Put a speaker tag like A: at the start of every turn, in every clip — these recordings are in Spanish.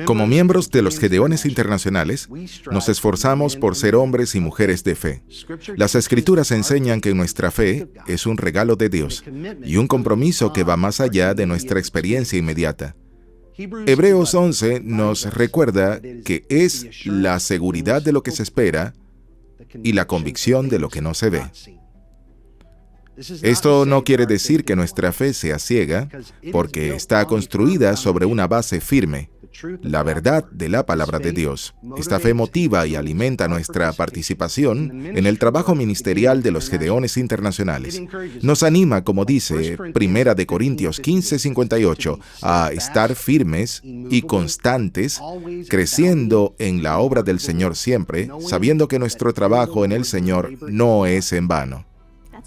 A: Como miembros de los Gedeones Internacionales, nos esforzamos por ser hombres y mujeres de fe. Las Escrituras enseñan que nuestra fe es un regalo de Dios y un compromiso que va más allá de nuestra experiencia inmediata. Hebreos 11 nos recuerda que es la seguridad de lo que se espera y la convicción de lo que no se ve. Esto no quiere decir que nuestra fe sea ciega, porque está construida sobre una base firme, la verdad de la palabra de Dios. Esta fe motiva y alimenta nuestra participación en el trabajo ministerial de los Gedeones Internacionales. Nos anima, como dice 1 Corintios 15:58, a estar firmes y constantes, creciendo en la obra del Señor siempre, sabiendo que nuestro trabajo en el Señor no es en vano.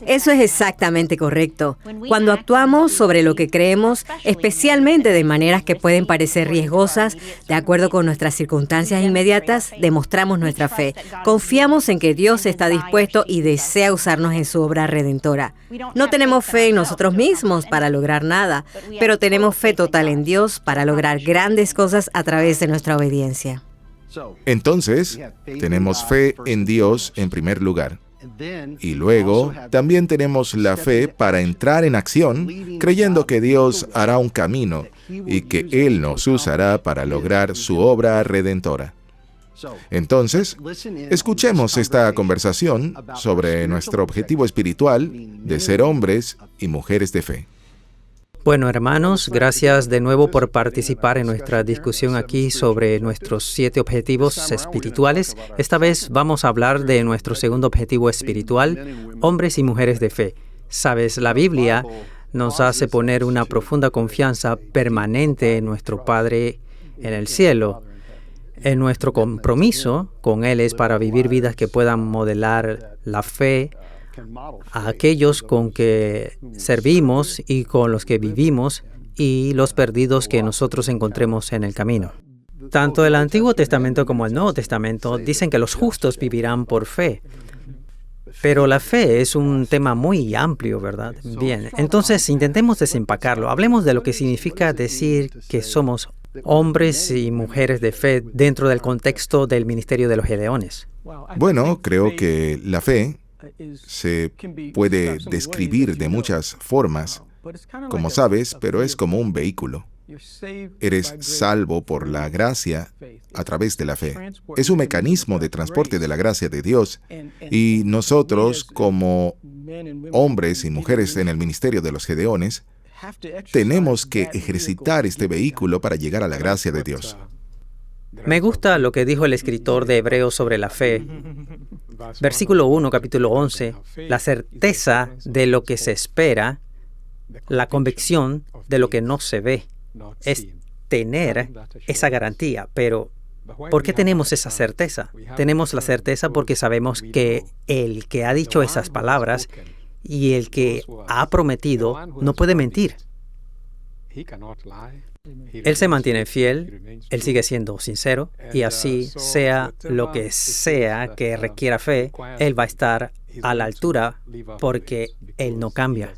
B: Eso es exactamente correcto. Cuando actuamos sobre lo que creemos, especialmente de maneras que pueden parecer riesgosas, de acuerdo con nuestras circunstancias inmediatas, demostramos nuestra fe. Confiamos en que Dios está dispuesto y desea usarnos en su obra redentora. No tenemos fe en nosotros mismos para lograr nada, pero tenemos fe total en Dios para lograr grandes cosas a través de nuestra obediencia.
A: Entonces, tenemos fe en Dios en primer lugar. Y luego, también tenemos la fe para entrar en acción, creyendo que Dios hará un camino y que Él nos usará para lograr su obra redentora. Entonces, escuchemos esta conversación sobre nuestro objetivo espiritual de ser hombres y mujeres de fe.
C: Bueno, hermanos, gracias de nuevo por participar en nuestra discusión aquí sobre nuestros 7 objetivos espirituales. Esta vez vamos a hablar de nuestro segundo objetivo espiritual, hombres y mujeres de fe. Sabes, la Biblia nos hace poner una profunda confianza permanente en nuestro Padre en el cielo. En nuestro compromiso con Él es para vivir vidas que puedan modelar la fe a aquellos con que servimos y con los que vivimos y los perdidos que nosotros encontremos en el camino. Tanto el Antiguo Testamento como el Nuevo Testamento dicen que los justos vivirán por fe. Pero la fe es un tema muy amplio, ¿verdad? Bien, entonces intentemos desempacarlo. Hablemos de lo que significa decir que somos hombres y mujeres de fe dentro del contexto del ministerio de los Gedeones.
A: Bueno, creo que la fe se puede describir de muchas formas, como sabes, pero es como un vehículo. Eres salvo por la gracia a través de la fe. Es un mecanismo de transporte de la gracia de Dios. Y nosotros, como hombres y mujeres en el ministerio de los Gedeones, tenemos que ejercitar este vehículo para llegar a la gracia de Dios.
C: Me gusta lo que dijo el escritor de Hebreos sobre la fe. Versículo 1, capítulo 11, la certeza de lo que se espera, la convicción de lo que no se ve, es tener esa garantía. Pero, ¿por qué tenemos esa certeza? Tenemos la certeza porque sabemos que el que ha dicho esas palabras y el que ha prometido no puede mentir. Él se mantiene fiel, Él sigue siendo sincero, y así sea lo que sea que requiera fe, Él va a estar a la altura porque Él no cambia.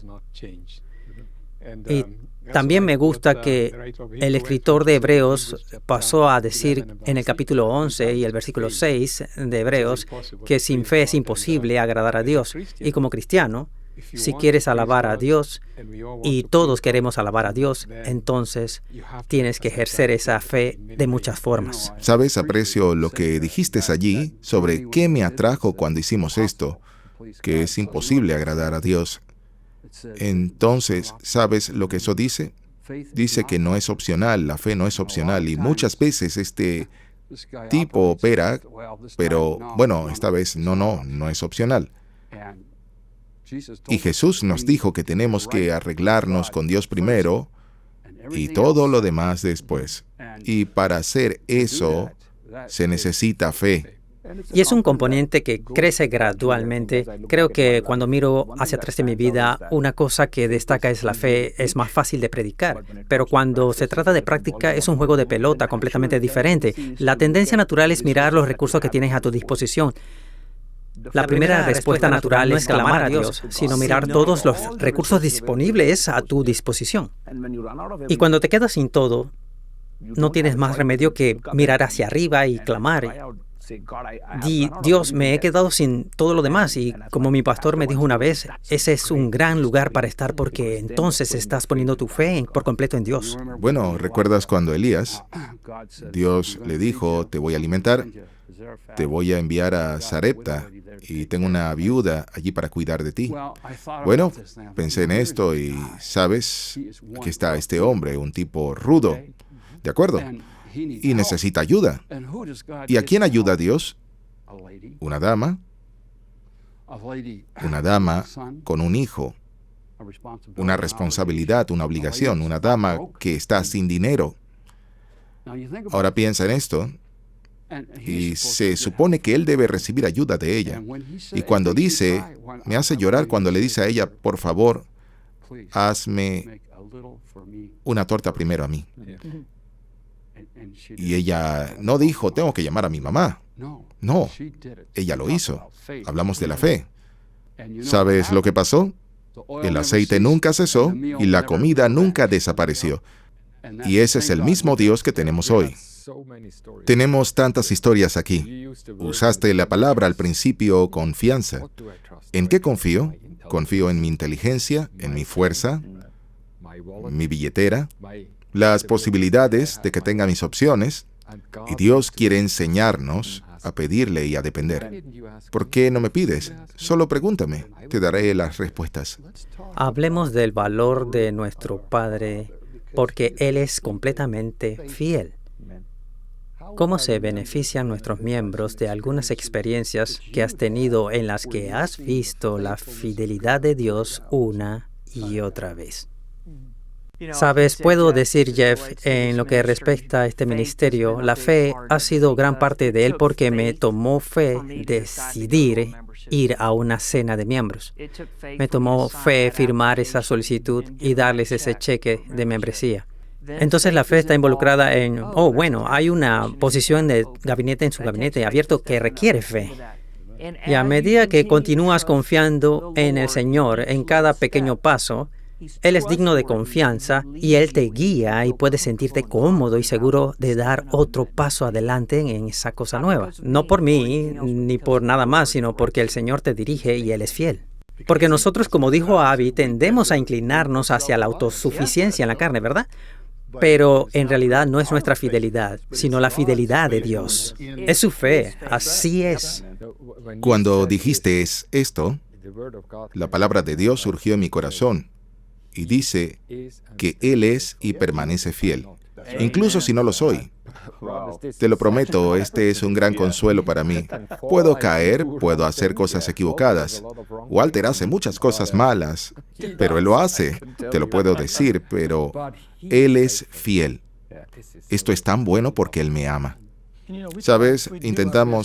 C: Y también me gusta que el escritor de Hebreos pasó a decir en el capítulo 11 y el versículo 6 de Hebreos que sin fe es imposible agradar a Dios. Y como cristiano, si quieres alabar a Dios, y todos queremos alabar a Dios, entonces tienes que ejercer esa fe de muchas formas.
A: Sabes, aprecio lo que dijiste allí sobre qué me atrajo cuando hicimos esto, que es imposible agradar a Dios. Entonces, ¿sabes lo que eso dice? Dice que no es opcional, la fe no es opcional, y muchas veces este tipo opera, pero bueno, esta vez no es opcional. Y Jesús nos dijo que tenemos que arreglarnos con Dios primero y todo lo demás después. Y para hacer eso se necesita fe.
C: Y es un componente que crece gradualmente. Creo que cuando miro hacia atrás de mi vida, una cosa que destaca es la fe. Es más fácil de predicar. Pero cuando se trata de práctica, es un juego de pelota completamente diferente. La tendencia natural es mirar los recursos que tienes a tu disposición. La primera respuesta natural no es clamar a Dios, sino mirar todos los recursos disponibles a tu disposición. Y cuando te quedas sin todo, no tienes más remedio que mirar hacia arriba y clamar. Dios, me he quedado sin todo lo demás, y como mi pastor me dijo una vez, ese es un gran lugar para estar porque entonces estás poniendo tu fe por completo en Dios.
A: Bueno, ¿recuerdas cuando Elías, Dios le dijo, te voy a alimentar, te voy a enviar a Sarepta y tengo una viuda allí para cuidar de ti? Bueno, pensé en esto y, ¿sabes? Aquí está este hombre, un tipo rudo, ¿de acuerdo? Y necesita ayuda. ¿Y a quién ayuda Dios? Una dama con un hijo, una responsabilidad, una obligación, una dama que está sin dinero. Ahora piensa en esto, y se supone que él debe recibir ayuda de ella. Y cuando dice, me hace llorar cuando le dice a ella, por favor, hazme una torta primero a mí. Y ella no dijo, tengo que llamar a mi mamá. No, ella lo hizo. Hablamos de la fe. ¿Sabes lo que pasó? El aceite nunca cesó y la comida nunca desapareció. Y ese es el mismo Dios que tenemos hoy. Tenemos tantas historias aquí. Usaste la palabra al principio, confianza. ¿En qué confío? Confío en mi inteligencia, en mi fuerza, mi billetera, las posibilidades de que tenga mis opciones, y Dios quiere enseñarnos a pedirle y a depender. ¿Por qué no me pides? Solo pregúntame, te daré las respuestas.
C: Hablemos del valor de nuestro Padre, porque Él es completamente fiel. ¿Cómo se benefician nuestros miembros de algunas experiencias que has tenido en las que has visto la fidelidad de Dios una y otra vez? Sabes, puedo decir, Jeff, en lo que respecta a este ministerio, la fe ha sido gran parte de él porque me tomó fe decidir ir a una cena de miembros. Me tomó fe firmar esa solicitud y darles ese cheque de membresía. Entonces la fe está involucrada en, hay una posición de gabinete en su gabinete abierto que requiere fe. Y a medida que continúas confiando en el Señor en cada pequeño paso, Él es digno de confianza y Él te guía y puedes sentirte cómodo y seguro de dar otro paso adelante en esa cosa nueva. No por mí ni por nada más, sino porque el Señor te dirige y Él es fiel. Porque nosotros, como dijo Abby, tendemos a inclinarnos hacia la autosuficiencia en la carne, ¿verdad? Pero en realidad no es nuestra fidelidad, sino la fidelidad de Dios. Es su fe, así es.
A: Cuando dijiste esto, la palabra de Dios surgió en mi corazón. Y dice que Él es y permanece fiel, incluso si no lo soy. Te lo prometo, este es un gran consuelo para mí. Puedo caer, puedo hacer cosas equivocadas. Walter hace muchas cosas malas, pero él lo hace. Te lo puedo decir, pero Él es fiel. Esto es tan bueno porque Él me ama. ¿Sabes?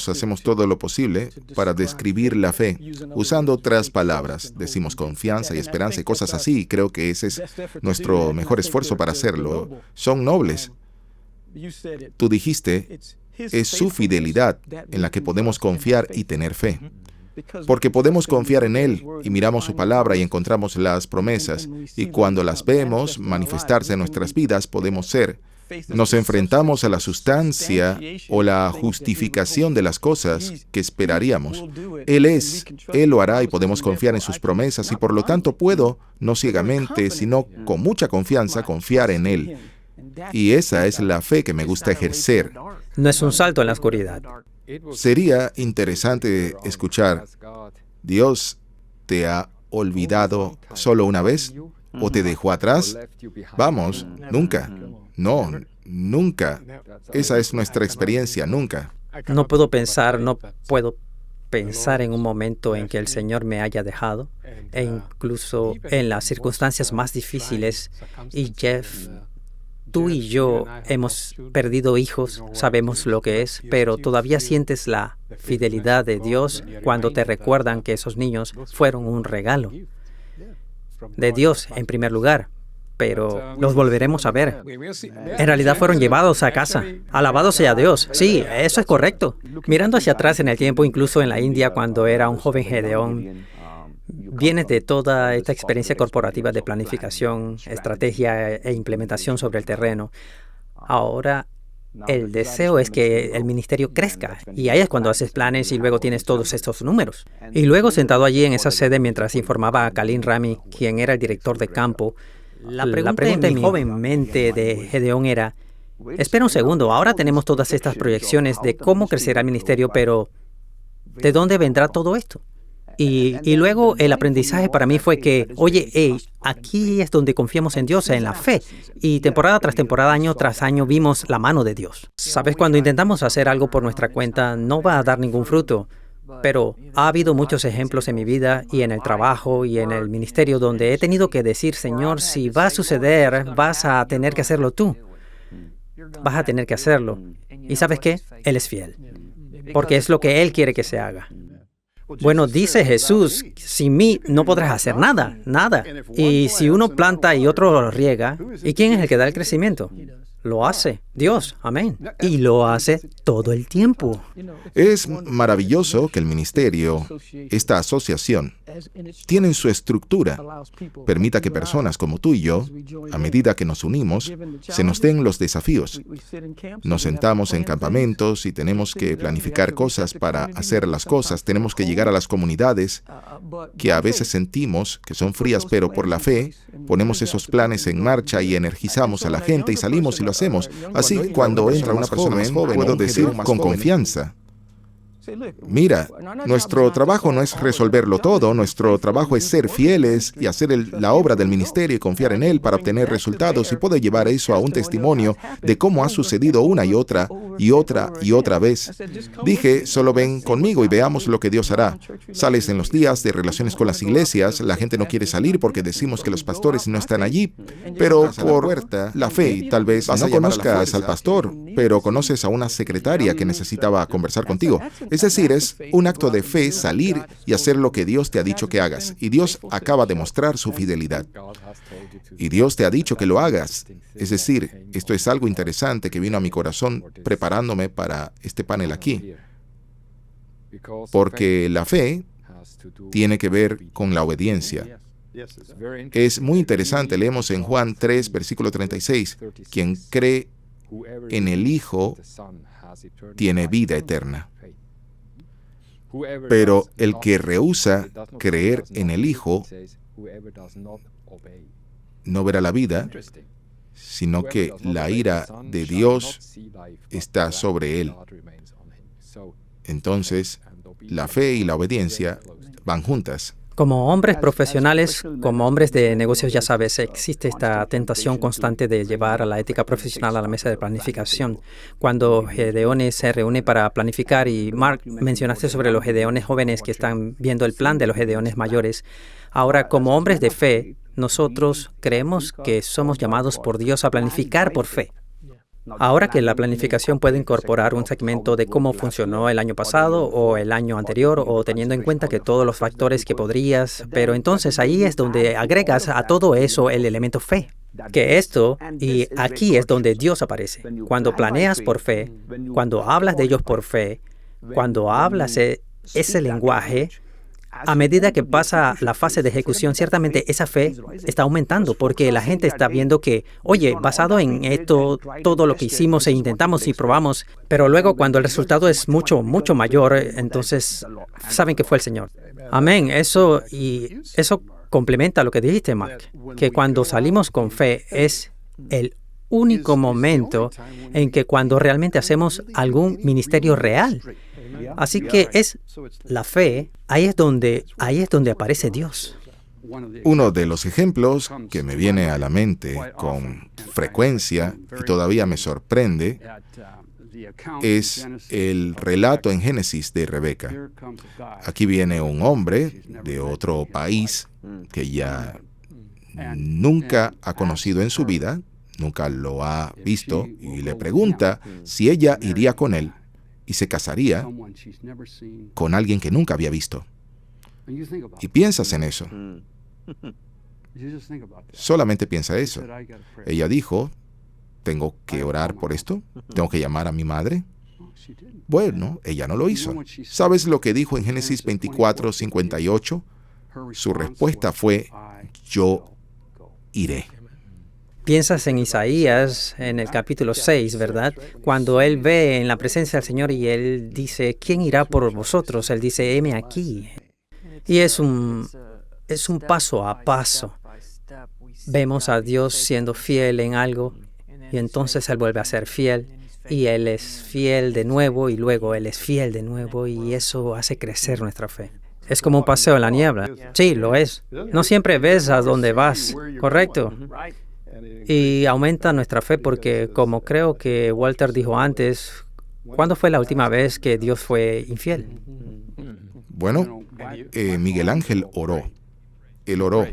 A: Hacemos todo lo posible para describir la fe, usando otras palabras. Decimos confianza y esperanza y cosas así, y creo que ese es nuestro mejor esfuerzo para hacerlo. Son nobles. Tú dijiste, es su fidelidad en la que podemos confiar y tener fe. Porque podemos confiar en Él y miramos su palabra y encontramos las promesas, y cuando las vemos manifestarse en nuestras vidas, podemos ser. Nos enfrentamos a la sustancia o la justificación de las cosas que esperaríamos. Él lo hará y podemos confiar en sus promesas y por lo tanto puedo, no ciegamente, sino con mucha confianza, confiar en Él. Y esa es la fe que me gusta ejercer.
C: No es un salto en la oscuridad.
A: Sería interesante escuchar, ¿Dios te ha olvidado solo una vez o te dejó atrás? Vamos, nunca. No, nunca. Esa es nuestra experiencia, nunca.
C: No puedo pensar en un momento en que el Señor me haya dejado, e incluso en las circunstancias más difíciles. Y Jeff, tú y yo hemos perdido hijos, sabemos lo que es, pero todavía sientes la fidelidad de Dios cuando te recuerdan que esos niños fueron un regalo de Dios en primer lugar. pero los volveremos a ver. En realidad fueron llevados a casa. Alabado sea Dios. Sí, eso es correcto. Mirando hacia atrás en el tiempo, incluso en la India, cuando era un joven Gedeón, vienes de toda esta experiencia corporativa de planificación, estrategia e implementación sobre el terreno. Ahora, el deseo es que el ministerio crezca, y ahí es cuando haces planes y luego tienes todos estos números. Y luego, sentado allí en esa sede mientras informaba a Kalin Rami, quien era el director de campo, la pregunta en mi joven mente de Gedeón era, espera un segundo, ahora tenemos todas estas proyecciones de cómo crecerá el ministerio, pero ¿de dónde vendrá todo esto? Y luego el aprendizaje para mí fue que, oye, aquí es donde confiamos en Dios, en la fe. Y temporada tras temporada, año tras año, vimos la mano de Dios. Sabes, cuando intentamos hacer algo por nuestra cuenta, no va a dar ningún fruto. Pero ha habido muchos ejemplos en mi vida y en el trabajo y en el ministerio donde he tenido que decir, Señor, si va a suceder, vas a tener que hacerlo tú. Vas a tener que hacerlo. ¿Y sabes qué? Él es fiel. Porque es lo que Él quiere que se haga. Bueno, dice Jesús, sin mí no podrás hacer nada, nada. Y si uno planta y otro lo riega, ¿y quién es el que da el crecimiento? Lo hace Dios, amén. Y lo hace todo el tiempo.
A: Es maravilloso que el ministerio, esta asociación, tiene su estructura, permita que personas como tú y yo, a medida que nos unimos, se nos den los desafíos. Nos sentamos en campamentos y tenemos que planificar cosas para hacer las cosas. Tenemos que llegar a las comunidades que a veces sentimos que son frías, pero por la fe ponemos esos planes en marcha y energizamos a la gente y salimos y lo hacemos. Así, cuando entra una persona más joven, puedo decir con confianza, mira, nuestro trabajo no es resolverlo todo, nuestro trabajo es ser fieles y hacer la obra del ministerio y confiar en Él para obtener resultados, y puedo llevar eso a un testimonio de cómo ha sucedido una y otra vez. Dije, solo ven conmigo y veamos lo que Dios hará. Sales en los días de relaciones con las iglesias, la gente no quiere salir porque decimos que los pastores no están allí, pero por la fe, tal vez no conozcas al pastor, pero conoces a una secretaria que necesitaba conversar contigo. Es decir, es un acto de fe salir y hacer lo que Dios te ha dicho que hagas. Y Dios acaba de mostrar su fidelidad. Y Dios te ha dicho que lo hagas. Es decir, esto es algo interesante que vino a mi corazón preparándome para este panel aquí. Porque la fe tiene que ver con la obediencia. Es muy interesante, leemos en Juan 3, versículo 36, quien cree en el Hijo tiene vida eterna. Pero el que rehúsa creer en el Hijo no verá la vida, sino que la ira de Dios está sobre él. Entonces, la fe y la obediencia van juntas.
C: Como hombres profesionales, como hombres de negocios, ya sabes, existe esta tentación constante de llevar a la ética profesional a la mesa de planificación. Cuando Gedeones se reúne para planificar, y Mark, mencionaste sobre los Gedeones jóvenes que están viendo el plan de los Gedeones mayores. Ahora, como hombres de fe, nosotros creemos que somos llamados por Dios a planificar por fe. Ahora que la planificación puede incorporar un segmento de cómo funcionó el año pasado o el año anterior, o teniendo en cuenta que todos los factores que podrías, pero entonces ahí es donde agregas a todo eso el elemento fe. Que esto, y aquí es donde Dios aparece. Cuando planeas por fe, cuando hablas de ellos por fe, cuando hablas ese lenguaje, a medida que pasa la fase de ejecución, ciertamente esa fe está aumentando porque la gente está viendo que, oye, basado en esto, todo lo que hicimos e intentamos y probamos, pero luego cuando el resultado es mucho, mucho mayor, entonces saben que fue el Señor. Amén. Eso complementa lo que dijiste, Mark, que cuando salimos con fe es el único momento en que cuando realmente hacemos algún ministerio real. Así que es la fe, ahí es donde aparece Dios.
A: Uno de los ejemplos que me viene a la mente con frecuencia y todavía me sorprende es el relato en Génesis de Rebeca. Aquí viene un hombre de otro país que ya nunca ha conocido en su vida, nunca lo ha visto, y le pregunta si ella iría con él y se casaría con alguien que nunca había visto. Y piensas en eso. Solamente piensa eso. Ella dijo, ¿tengo que orar por esto? ¿Tengo que llamar a mi madre? Bueno, ella no lo hizo. ¿Sabes lo que dijo en Génesis 24:58? Su respuesta fue, yo iré.
C: Piensas en Isaías, en el capítulo 6, ¿verdad? Cuando él ve en la presencia del Señor y él dice, ¿quién irá por vosotros? Él dice, heme aquí. Y es un paso a paso. Vemos a Dios siendo fiel en algo y entonces Él vuelve a ser fiel y Él es fiel de nuevo y luego Él es fiel de nuevo y eso hace crecer nuestra fe. Es como un paseo en la niebla. Sí, lo es. No siempre ves a dónde vas, ¿correcto? Y aumenta nuestra fe porque, como creo que Walter dijo antes, ¿cuándo fue la última vez que Dios fue infiel?
A: Bueno, Miguel Ángel oró. Él oró.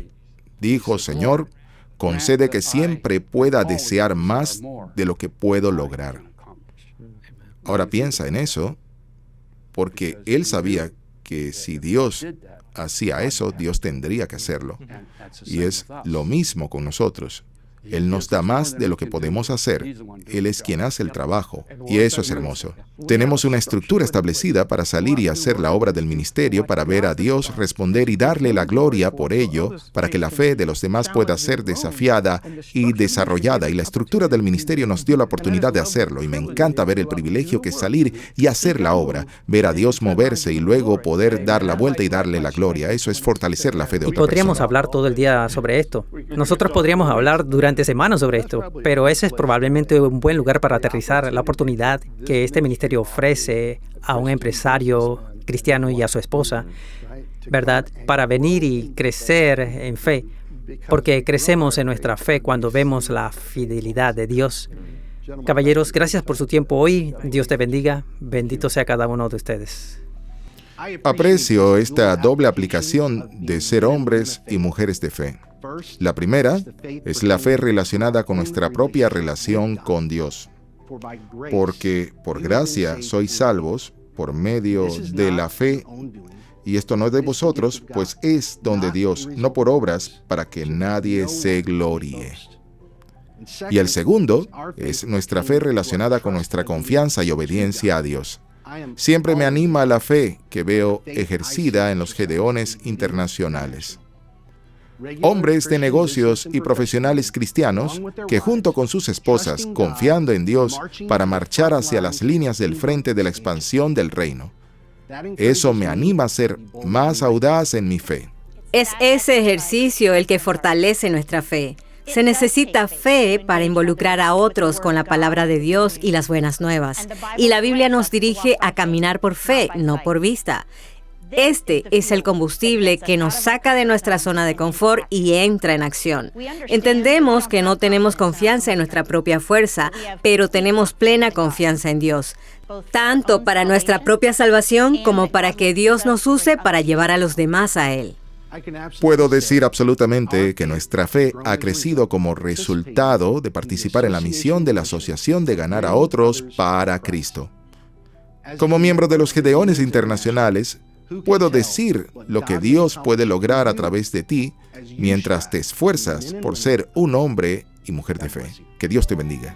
A: Dijo, Señor, concede que siempre pueda desear más de lo que puedo lograr. Ahora piensa en eso, porque él sabía que si Dios hacía eso, Dios tendría que hacerlo. Y es lo mismo con nosotros. Él nos da más de lo que podemos hacer. Él es quien hace el trabajo. Y eso es hermoso. Tenemos una estructura establecida para salir y hacer la obra del ministerio, para ver a Dios responder y darle la gloria por ello, para que la fe de los demás pueda ser desafiada y desarrollada. Y la estructura del ministerio nos dio la oportunidad de hacerlo. Y me encanta ver el privilegio que es salir y hacer la obra, ver a Dios moverse y luego poder dar la vuelta y darle la gloria. Eso es fortalecer la fe de otra persona.
C: Y podríamos hablar todo el día sobre esto. Nosotros podríamos hablar durante semanas sobre esto, pero ese es probablemente un buen lugar para aterrizar la oportunidad que este ministerio ofrece a un empresario cristiano y a su esposa, ¿verdad? Para venir y crecer en fe, porque crecemos en nuestra fe cuando vemos la fidelidad de Dios. Caballeros, gracias por su tiempo hoy. Dios te bendiga. Bendito sea cada uno de ustedes.
A: Aprecio esta doble aplicación de ser hombres y mujeres de fe. La primera es la fe relacionada con nuestra propia relación con Dios. Porque por gracia sois salvos por medio de la fe, y esto no es de vosotros, pues es don de Dios, no por obras, para que nadie se gloríe. Y el segundo es nuestra fe relacionada con nuestra confianza y obediencia a Dios. Siempre me anima la fe que veo ejercida en los Gedeones internacionales. Hombres de negocios y profesionales cristianos que junto con sus esposas, confiando en Dios para marchar hacia las líneas del frente de la expansión del reino. Eso me anima a ser más audaz en mi fe.
B: Es ese ejercicio el que fortalece nuestra fe. Se necesita fe para involucrar a otros con la palabra de Dios y las buenas nuevas. Y la Biblia nos dirige a caminar por fe, no por vista. Este es el combustible que nos saca de nuestra zona de confort y entra en acción. Entendemos que no tenemos confianza en nuestra propia fuerza, pero tenemos plena confianza en Dios, tanto para nuestra propia salvación como para que Dios nos use para llevar a los demás a Él.
A: Puedo decir absolutamente que nuestra fe ha crecido como resultado de participar en la misión de la Asociación de Ganar a Otros para Cristo. Como miembro de los Gedeones Internacionales, puedo decir lo que Dios puede lograr a través de ti mientras te esfuerzas por ser un hombre y mujer de fe. Que Dios te bendiga.